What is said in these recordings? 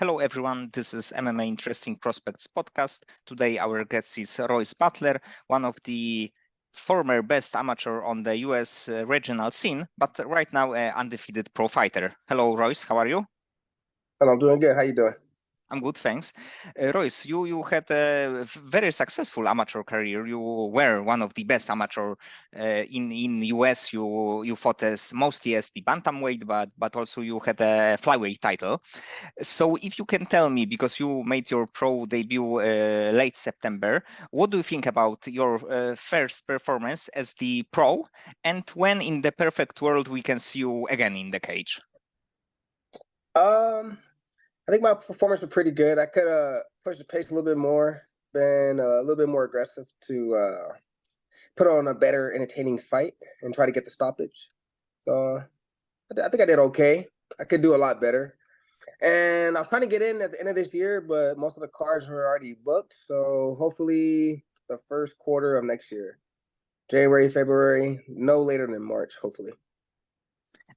Hello, everyone. This is MMA Interesting Prospects podcast. Today, our guest is Royce Butler, one of the former best amateur on the US regional scene, but right now an undefeated pro fighter. Hello, Royce. How are you? Hello, I'm doing good. How you doing? I'm good, thanks. Royce, you had a very successful amateur career. You were one of the best amateur in US. You fought mostly as the bantamweight, but also you had a flyweight title. So if you can tell me, because you made your pro debut late September, what do you think about your first performance as the pro, and when in the perfect world we can see you again in the cage? I think my performance was pretty good. I could have pushed the pace a little bit more, been a little bit more aggressive to put on a better, entertaining fight and try to get the stoppage. So I think I did okay. I could do a lot better. And I was trying to get in at the end of this year, but most of the cards were already booked. So hopefully the first quarter of next year, January, February, no later than March, hopefully.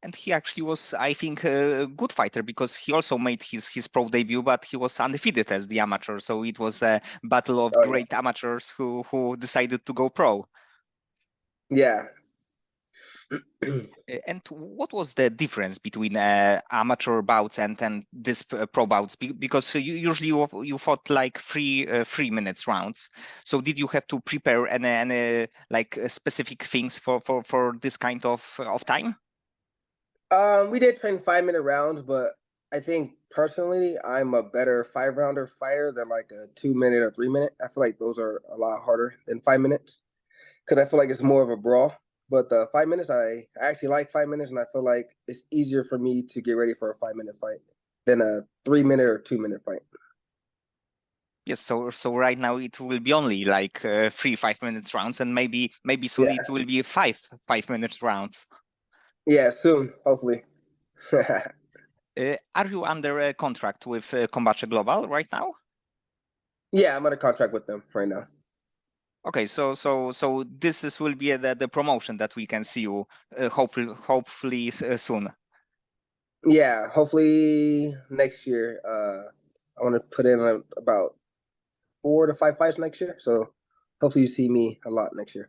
And he actually was, I think, a good fighter because he also made his pro debut, but he was undefeated as the amateur. So it was a battle of great amateurs who decided to go pro. Yeah. And what was the difference between amateur bouts and this pro bouts? Because usually you fought like three minutes rounds. So did you have to prepare any like specific things for this kind of time? We did train 5-minute rounds, but I think personally I'm a better 5-rounder fighter than like a 2-minute or 3-minute. I feel like those are a lot harder than 5 minutes because I feel like it's more of a brawl. But the 5 minutes, I actually like 5 minutes, and I feel like it's easier for me to get ready for a 5-minute fight than a 3-minute or 2-minute fight. Yes, so right now it will be only like 3 5 minutes rounds, and maybe soon it will be 5 5 minute rounds. Yeah, soon, hopefully. Are you under a contract with Combache Global right now? Yeah, I'm under contract with them right now. Okay, so this will be the promotion that we can see you hopefully soon. Yeah, hopefully next year. I want to put in about 4 to 5 fights next year. So hopefully you see me a lot next year.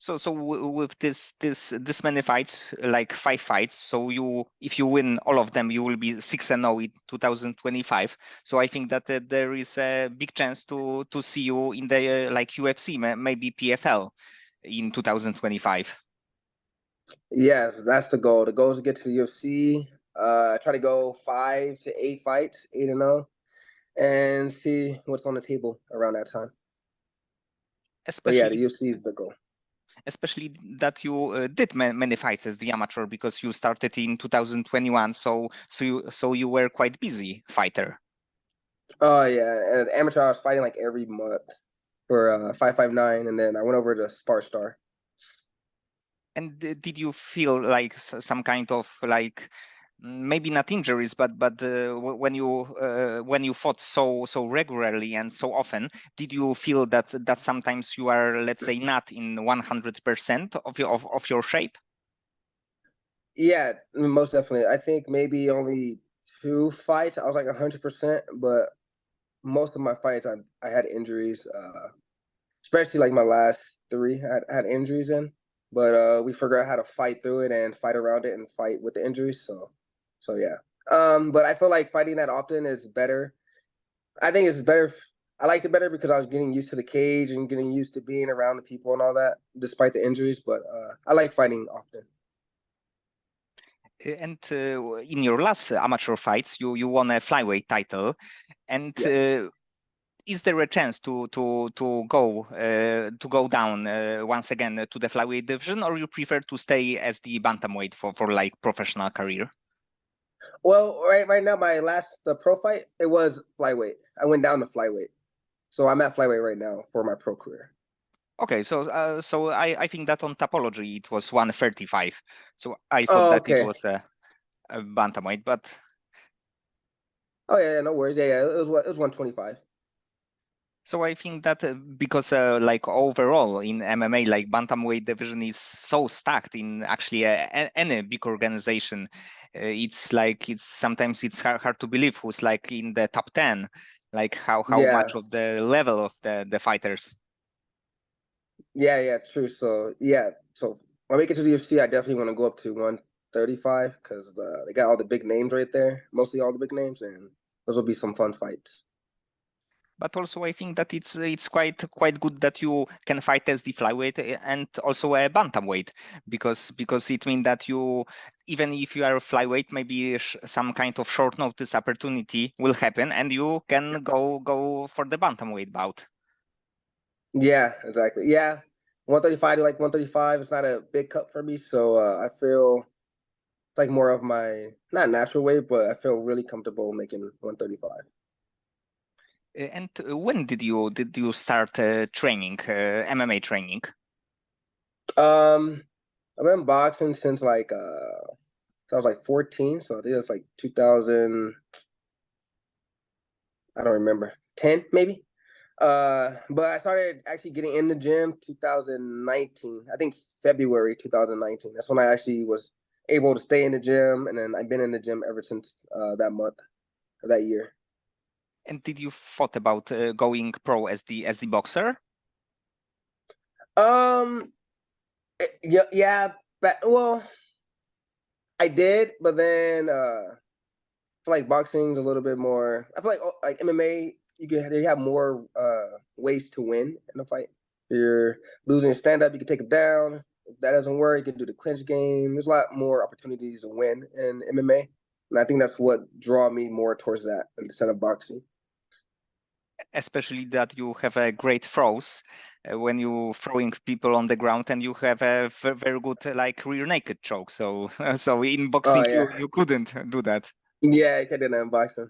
So with this many fights, like 5 fights, so if you win all of them, you will be 6-0 in 2025. So I think that there is a big chance to see you in the like UFC, maybe PFL in 2025. Yes, that's the goal. The goal is to get to the UFC. Try to go 5 to 8 fights, 8-0, and see what's on the table around that time. But yeah, the UFC is the goal. Especially that you did many fights as the amateur because you started in 2021. So you were quite busy fighter. Oh yeah, and amateur I was fighting like every month for 559, and then I went over to Star. And did you feel like some kind of like maybe not injuries, but when you fought so regularly and so often, did you feel that sometimes you are, let's say, not in 100% of your shape? Yeah, most definitely. I think maybe only 2 fights I was like 100%, but most of my fights I had injuries. Especially like my last 3 I had injuries in, but we figured out how to fight through it and fight around it and fight with the injuries. So yeah. But I feel like fighting that often is better. I think it's better. I liked it better because I was getting used to the cage and getting used to being around the people and all that, despite the injuries. But I like fighting often. And in your last amateur fights, you won a flyweight title, and is there a chance to go down once again to the flyweight division, or you prefer to stay as the bantamweight for like professional career? Well, right now my the pro fight it was flyweight. I went down to flyweight, so I'm at flyweight right now for my pro career. Okay, so I think that on Tapology it was 135. So I thought Oh, that it okay. was a bantamweight, but Oh yeah, no worries. Yeah, it was 125. So I think that because like overall in MMA, like bantamweight division is so stacked in actually any big organization. It's like it's sometimes it's hard to believe who's like in the top 10, like how Yeah, much of the level of the fighters. yeah, true. So yeah, so when we get to the UFC, I definitely want to go up to 135 because they got all the big names right there, mostly all the big names, and those will be some fun fights. But also I think that it's quite good that you can fight as the flyweight and also a bantamweight because it means that you even if you are a flyweight maybe some kind of short notice opportunity will happen and you can go for the bantamweight bout. Yeah, exactly. Yeah, 135 to like 135 is not a big cut for me, so I feel it's like more of my not natural weight, but I feel really comfortable making 135. And when did you start training MMA training? I've been boxing since I was like 14, so I think it's like 2000. I don't remember, 10 maybe. But I started actually getting in the gym 2019. I think February 2019. That's when I actually was able to stay in the gym, and then I've been in the gym ever since that month, that year. And did you thought about going pro as the boxer? Um, yeah, yeah, but well, I did, but then feel like boxing's a little bit more. I feel like MMA, you have more ways to win in a fight. If you're losing a stand up, you can take them down. If that doesn't work, you can do the clinch game. There's a lot more opportunities to win in MMA, and I think that's what draw me more towards that instead of boxing. Especially that you have a great throws when you throwing people on the ground and you have a very good like rear naked choke. So so in Oh boxing yeah, you couldn't do that. yeah, I can do that in boxing.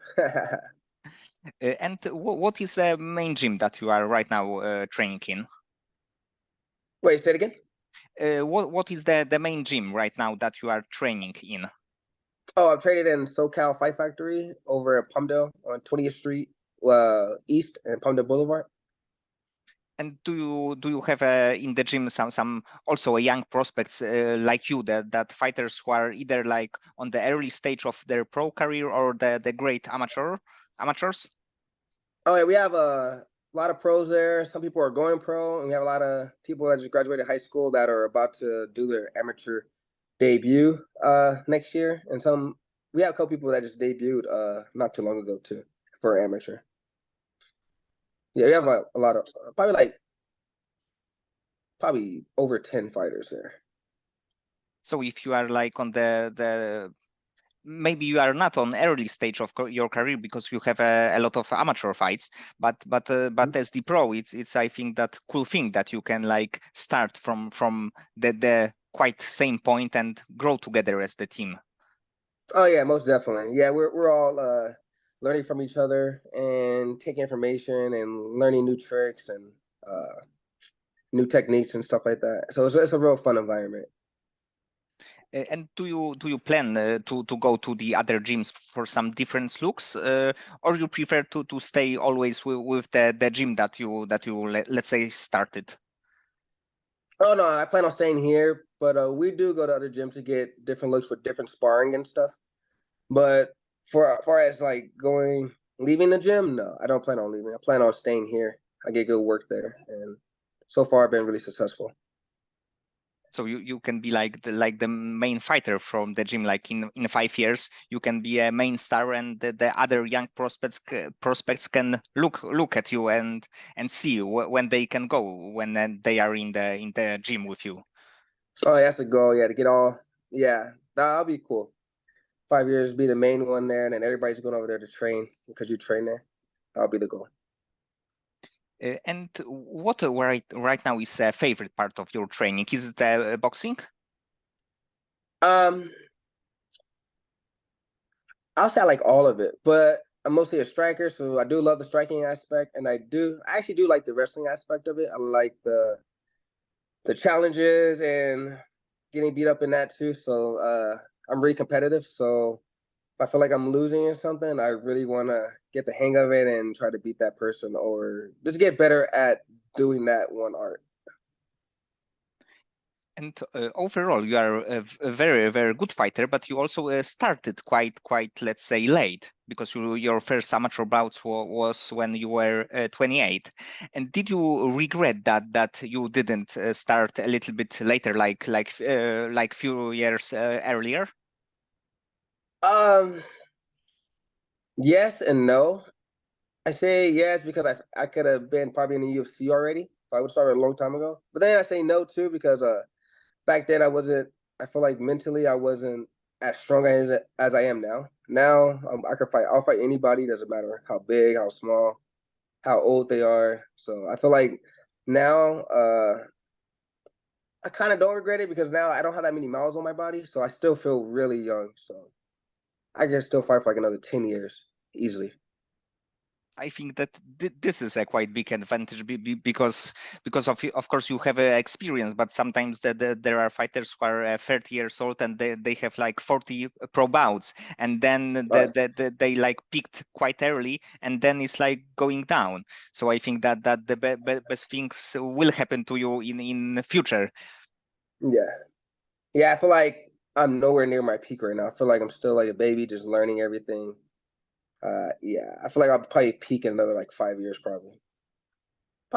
And what is the main gym that you are right now training in? Wait, say it again. What is the main gym right now that you are training in? Oh, I've traded in SoCal Fight Factory over at Palmdale on 20th Street East and Palmdale Boulevard. And do you have in the gym some also young prospects like you that fighters who are either like on the early stage of their pro career or the great amateurs? Oh yeah, we have a lot of pros there. Some people are going pro, and we have a lot of people that just graduated high school that are about to do their amateur debut next year. And some we have a couple people that just debuted not too long ago too for amateur. Yeah, we have So a lot of probably over 10 fighters there. so if you are like on the maybe you are not on early stage of your career because you have a lot of amateur fights, but as the pro, it's I think that cool thing that you can like start from the quite same point and grow together as the team. Oh yeah, most definitely. Yeah, we're all learning from each other and taking information and learning new tricks and new techniques and stuff like that. So it's a real fun environment. And do you plan to go to the other gyms for some different looks, or you prefer to stay always with the gym that you let's say started? Oh no, I plan on staying here, but we do go to other gyms to get different looks with different sparring and stuff. But for as far as like leaving the gym, no, I don't plan on leaving. I plan on staying here. I get good work there, and so far I've been really successful. So you can be like the main fighter from the gym. Like in 5 years, you can be a main star, and the other young prospects can look at you and see when they can go when they are in the gym with you. Oh, that's the goal. Yeah, to get all. Yeah, that'll be cool. 5 years, be the main one there, and then everybody's going over there to train because you train there. That'll be the goal. And what right now is a favorite part of your training? Is it boxing? Um, I'll say I like all of it, but I'm mostly a striker, so I do love the striking aspect, and I actually do like the wrestling aspect of it. I like the challenges and getting beat up in that too. So I'm really competitive. So I feel like I'm losing in something, I really want to get the hang of it and try to beat that person or just get better at doing that one art. And overall, you are a very good fighter, but you also started quite, let's say, late because your first amateur bouts was when you were 28. And did you regret that you didn't start a little bit later, like few years earlier? Um, yes and no. I say yes because I could have been probably in the UFC already. So I would have started a long time ago. But then I say no too because back then I wasn't. I feel like mentally I wasn't as strong as I am now. Now I can fight. I'll fight anybody. Doesn't matter how big, how small, how old they are. So I feel like now I kind of don't regret it because now I don't have that many miles on my body. So I still feel really young. So I can still fight for like another 10 years easily. I think that this is a quite big advantage because of course you have experience, but sometimes there are fighters who are 30 years old and they have like 40 pro bouts, and then All right. they like peaked quite early, and then it's like going down. So I think that the best things will happen to you in the future. Yeah. Yeah, I feel like I'm nowhere near my peak right now. I feel like I'm still like a baby, just learning everything. Yeah, I feel like I'll probably peak in another like 5 years, probably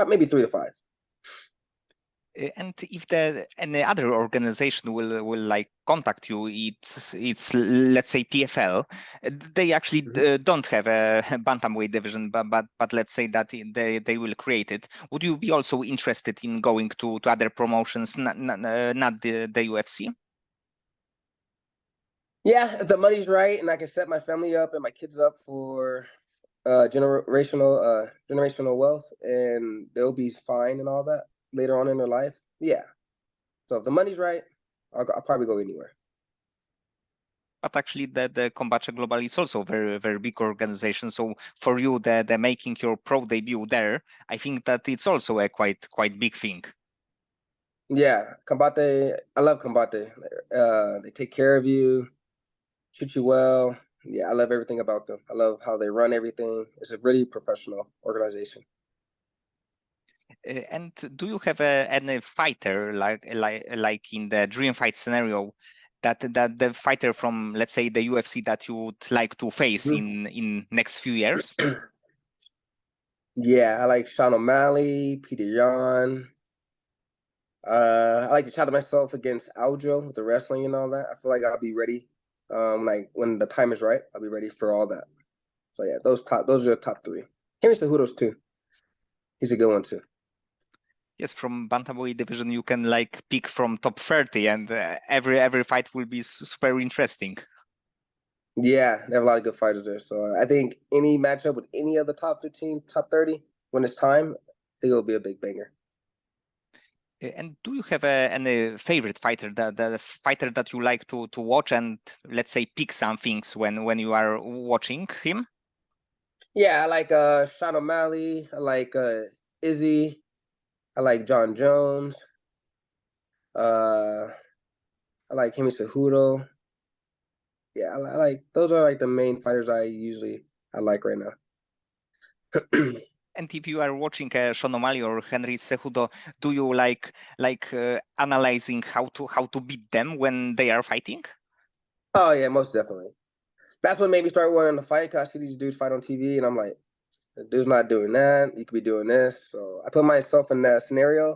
maybe 3 to 5. And if any other organization will like contact you, it's let's say PFL. They actually Mhm. don't have a bantamweight division, but let's say that they will create it. Would you be also interested in going to other promotions, not the UFC? Yeah, if the money's right and I can set my family up and my kids up for generational wealth and they'll be fine and all that later on in their life. Yeah. So if the money's right, I'll probably go anywhere. But actually, the Kombacha Global is also a very big organization. So for you, the making your pro debut there, I think that it's also a quite big thing. Yeah, Combate. I love Combate. They take care of you, treat you well. Yeah, I love everything about them. I love how they run everything. It's a really professional organization. And do you have any fighter like in the dream fight scenario that the fighter from, let's say, the UFC that you would like to face Mhm. in next few years? Yeah, I like Sean O'Malley, Peter Yan. I like to challenge myself against Aljo with the wrestling and all that. I feel like I'll be ready. Like when the time is right, I'll be ready for all that. So yeah, those are the top three. Henry Cejudo's too. He's a good one too. Yes, from bantamweight division you can like pick from top 30, and every fight will be super interesting. Yeah, they have a lot of good fighters there. So I think any matchup with any of the top 15, top 30, when it's time, I think it'll be a big banger. And do you have any favorite fighter, the fighter that you like to watch, and let's say pick some things when you are watching him? Yeah, I like Sean O'Malley. I like Izzy. I like John Jones. Uh, I like Henry Cejudo. Yeah, I like those are like the main fighters I like right now. And if you are watching Sean O'Malley or Henry Cejudo, do you like analyzing how to beat them when they are fighting? Oh yeah, most definitely. That's what made me start wanting to fight. Cause I see these dudes fight on TV, and I'm like, the dude's not doing that. You could be doing this. So I put myself in that scenario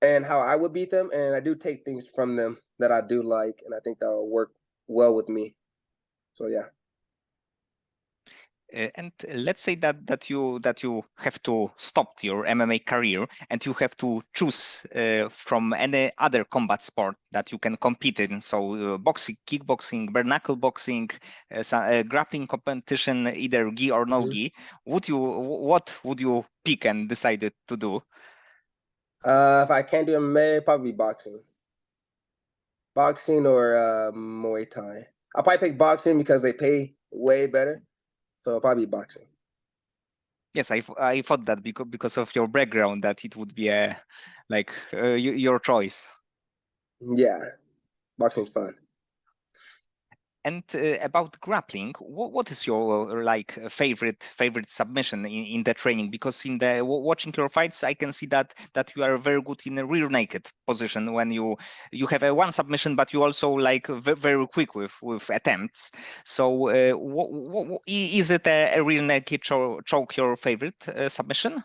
and how I would beat them, and I do take things from them that I do like, and I think that will work well with me. So yeah. And let's say that you have to stop your MMA career and you have to choose from any other combat sport that you can compete in. So boxing, kickboxing, bare knuckle boxing, grappling competition, either gi or no Mhm. gi. What would you pick and decided to do? If I can't do MMA, probably boxing or Muay Thai. I'll probably pick boxing because they pay way better. So it'll probably boxing. Yes, I thought that because of your background that it would be a like your choice. Yeah, boxing's fun. And about grappling, what is your like favorite submission in the training? Because in the watching your fights, I can see that you are very good in a rear naked position when you have a one submission, but you also like very quick with attempts. So is it a rear naked choke your favorite submission?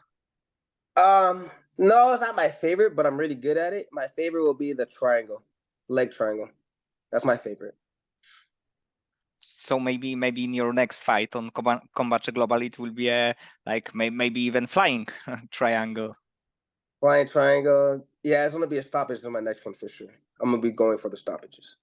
No, it's not my favorite, but I'm really good at it. My favorite will be the triangle, leg triangle. That's my favorite. So maybe in your next fight on Combat Global, it will be a like maybe even flying triangle. Flying triangle. Yeah, it's gonna be a stoppage in my next one for sure. I'm gonna be going for the stoppages.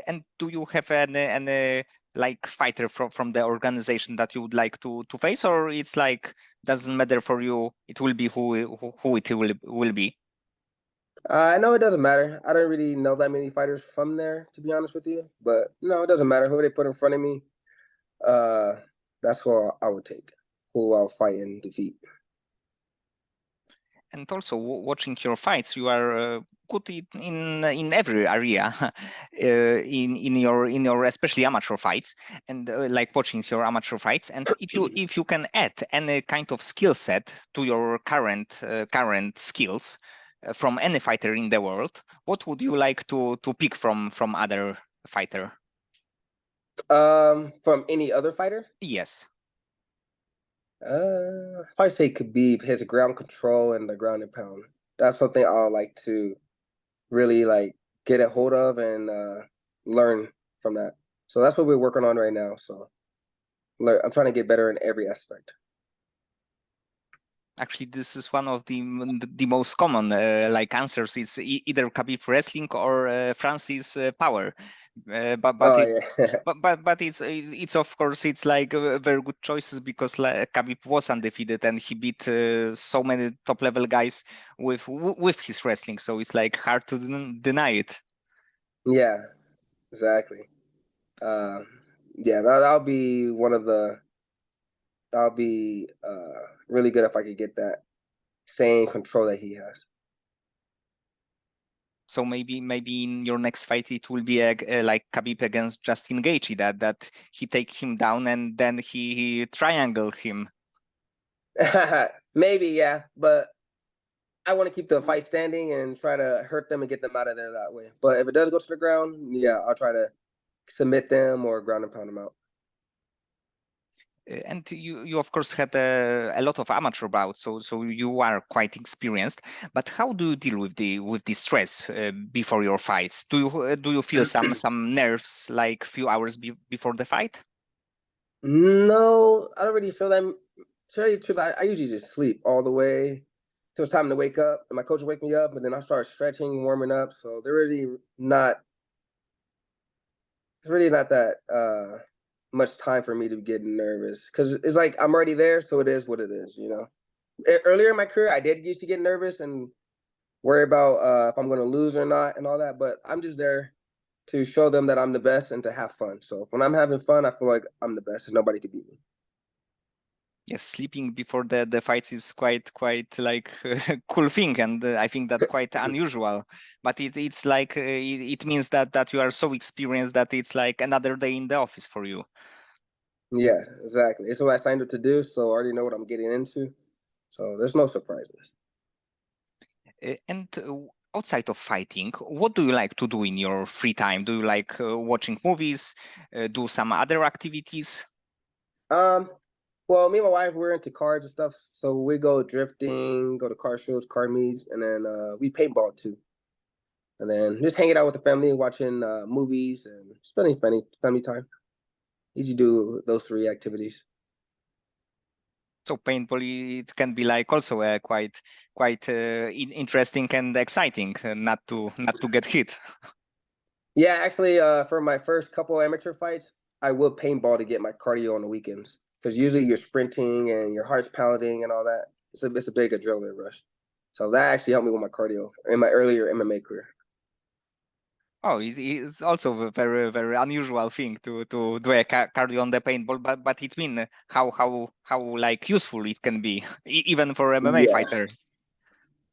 And do you have any like fighter from the organization that you would like to face, or it's like doesn't matter for you? It will be who it will be. I know it doesn't matter. I don't really know that many fighters from there, to be honest with you. But no, it doesn't matter who they put in front of me. Uh, that's who I would take, who I'll fight and defeat. And also watching your fights, you are good in every area, in your especially amateur fights, and like watching your amateur fights. And if you can add any kind of skill set to your current skills from any fighter in the world, what would you like to pick from other fighter? From any other fighter? Yes. I'd probably say Khabib, his ground control and the ground and pound. That's something I would like to really like get a hold of and learn from that. So that's what we're working on right now. So I'm trying to get better in every aspect. Actually, this is one of the most common like answers. It's either Khabib wrestling or Francis power. But Oh it yeah, but it's of course it's like very good choices because like, Khabib was undefeated and he beat so many top level guys with his wrestling. So it's like hard to deny it. yeah, exactly. Uh, yeah, that'll be one of the. That'll be really good if I could get that same control that he has. So maybe in your next fight it will be like Khabib against Justin Gaethje that he take him down and then he triangle him. Maybe, yeah, but I want to keep the fight standing and try to hurt them and get them out of there that way. But if it does go to the ground, yeah, I'll try to submit them or ground and pound them out. And you of course had a lot of amateur bouts, so you are quite experienced. But how do you deal with the stress before your fights? Do you feel some nerves like few hours before the fight? No, I don't really feel that. To tell you the truth, I usually just sleep all the way till it's time to wake up. And my coach will wake me up, and then I start stretching, warming up. So they're really not that much time for me to get nervous because it's like I'm already there, so it is what it is. Earlier in my career, I did used to get nervous and worry about if I'm going to lose or not and all that. But I'm just there to show them that I'm the best and to have fun. So when I'm having fun, I feel like I'm the best and nobody can beat me. Yes, sleeping before the fights is quite like cool thing, and I think that quite unusual. But it's like it means that you are so experienced that it's like another day in the office for you. Yeah, exactly. It's what I signed up to do, so I already know what I'm getting into. So there's no surprises. And outside of fighting, what do you like to do in your free time? Do you like watching movies, do some other activities? Um, well, me and my wife we're into cars and stuff, so we go drifting, go to car shows, car meets, and then we paintball too. And then just hanging out with the family, watching movies, and spending family time. Usually do those three activities. So paintball, it can be like also quite interesting and exciting, not to get hit. Yeah, actually, for my first couple amateur fights, I will paintball to get my cardio on the weekends because usually you're sprinting and your heart's pounding and all that. It's a big adrenaline rush. So that actually helped me with my cardio in my earlier MMA career. Oh, it's also a very unusual thing to do a cardio on the paintball, but it mean how like useful it can be even for MMA Yeah, fighter.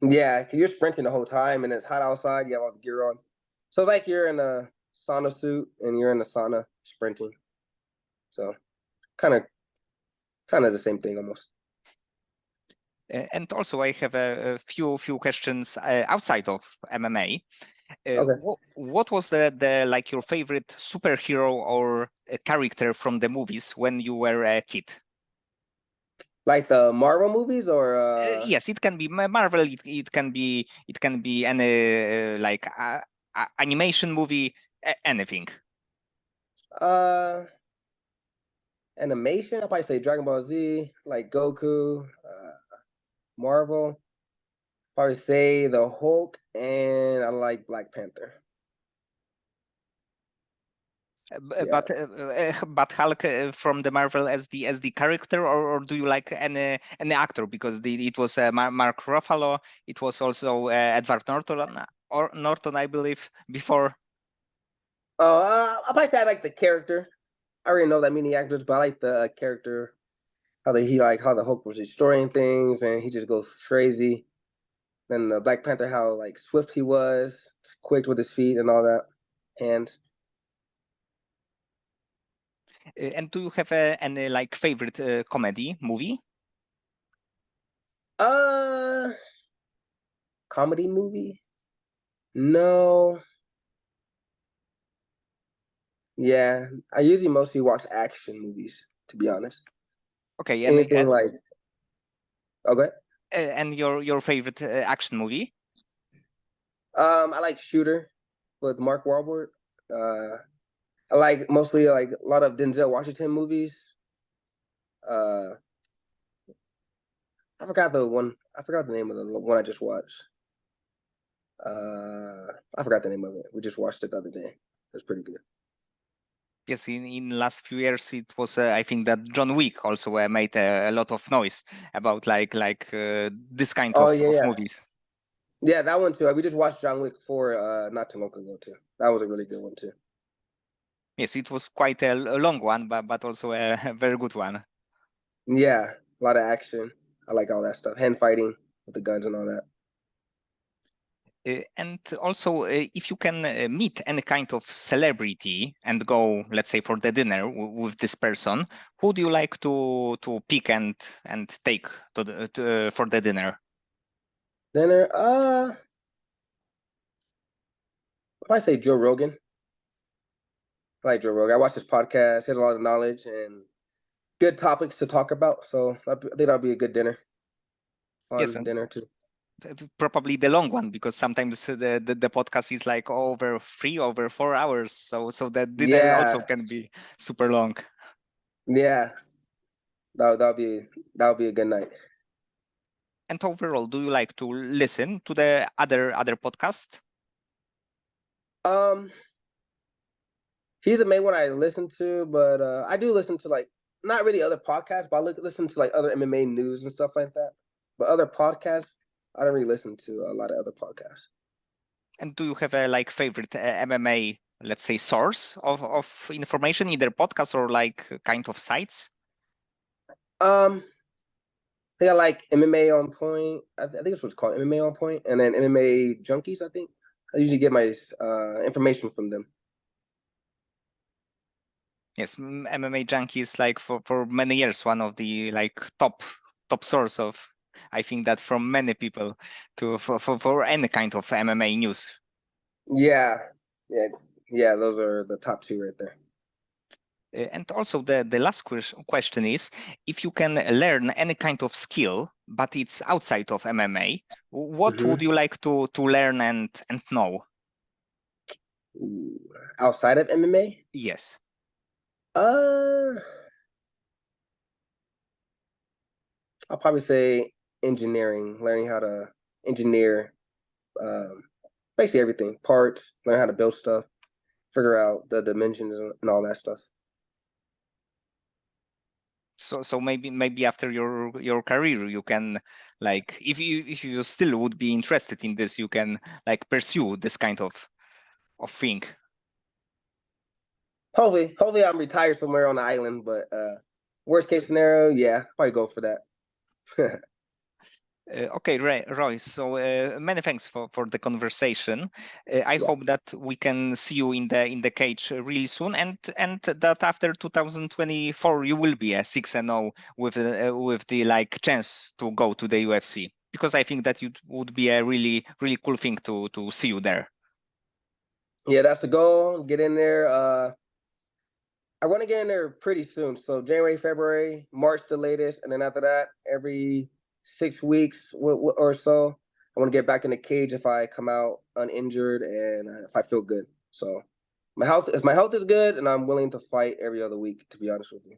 yeah, 'cause you're sprinting the whole time and it's hot outside. You have all the gear on, so like you're in a sauna suit and you're in the sauna sprinting. So kind of the same thing almost. And also, I have a few questions outside of MMA. Okay. What was the like your favorite superhero or character from the movies when you were a kid? Like the Marvel movies or Yes, it can be Marvel. It can be any like animation movie, anything. uh animation, I'll probably say Dragon Ball Z, like Goku, Marvel. Probably say the Hulk, and I like Black Panther. Yeah. But Hulk from the Marvel as the character, or do you like any actor? Because it was Mark Ruffalo. It was also Edward Norton or Norton, I believe, before. Oh, I'll probably say I like the character. I already know that many actors, but I like the character. How the Hulk was destroying things, and he just goes crazy. Then the Black Panther, how like swift he was, quick with his feet and all that, hands. And do you have any like favorite comedy movie? Uh, Comedy movie? No. Yeah, I usually mostly watch action movies, to be honest. Okay, Anything like okay. and your favorite action movie? I like Shooter with Mark Wahlberg. I like mostly like a lot of Denzel Washington movies. Uh, I forgot the one. I forgot the name of the one I just watched. I forgot the name of it. We just watched it the other day. It's pretty good. Yes, in last few years it was I think that John Wick also made a lot of noise about this kind Oh yeah, of yeah, movies. yeah. That one too. We just watched John Wick 4 not too long ago too. That was a really good one too. Yes, it was quite a long one, but also a very good one. Yeah, a lot of action. I like all that stuff. Hand fighting with the guns and all that. And also, if you can meet any kind of celebrity and go, let's say, for the dinner with this person, who do you like to pick and take for the dinner? Dinner. I say Joe Rogan. I like Joe Rogan. I watch his podcast. He has a lot of knowledge and good topics to talk about. So I think that'll be a good dinner. Yes, Fun and dinner too. probably the long one because sometimes the podcast is like over 4 hours. So the dinner also Yeah, can be super long. yeah. That'll be a good night. And overall, do you like to listen to the other podcast? Um, he's the main one I listen to, but I do listen to like not really other podcasts, but I listen to like other MMA news and stuff like that. But other podcasts, I don't really listen to a lot of other podcasts. And do you have a like favorite MMA, let's say, source of information, either podcast or like kind of sites? I think I like MMA on point. I think it's what's called MMA on point, and then MMA junkies. I think I usually get my information from them. Yes, MMA Junkie is like for many years one of the like top source of, I think that from many people for any kind of MMA news. Yeah, yeah, yeah. Those are the top two right there. And also the last question is, if you can learn any kind of skill, but it's outside of MMA, what would Mm-hmm. you like to learn and know? Outside of MMA, Yes. uh, I'll probably say engineering, learning how to engineer um, basically everything, parts, learn how to build stuff, figure out the dimensions and all that stuff. So maybe after your career you can like if you still would be interested in this, you can like pursue this kind of thing. Hopefully, I'm retired somewhere on the island. But worst case scenario, yeah, probably go for that. Okay, Royce. So many thanks for the conversation. I Yeah. hope that we can see you in the cage really soon, and that after 2024 you will be a 6-0 with the like chance to go to the UFC, because I think that it would be a really cool thing to see you there. Yeah, that's the goal. Get in there. I want to get in there pretty soon. So January, February, March the latest, and then after that, every 6 weeks or so, I want to get back in the cage if I come out uninjured and if I feel good. So if my health is good, and I'm willing to fight every other week, to be honest with you.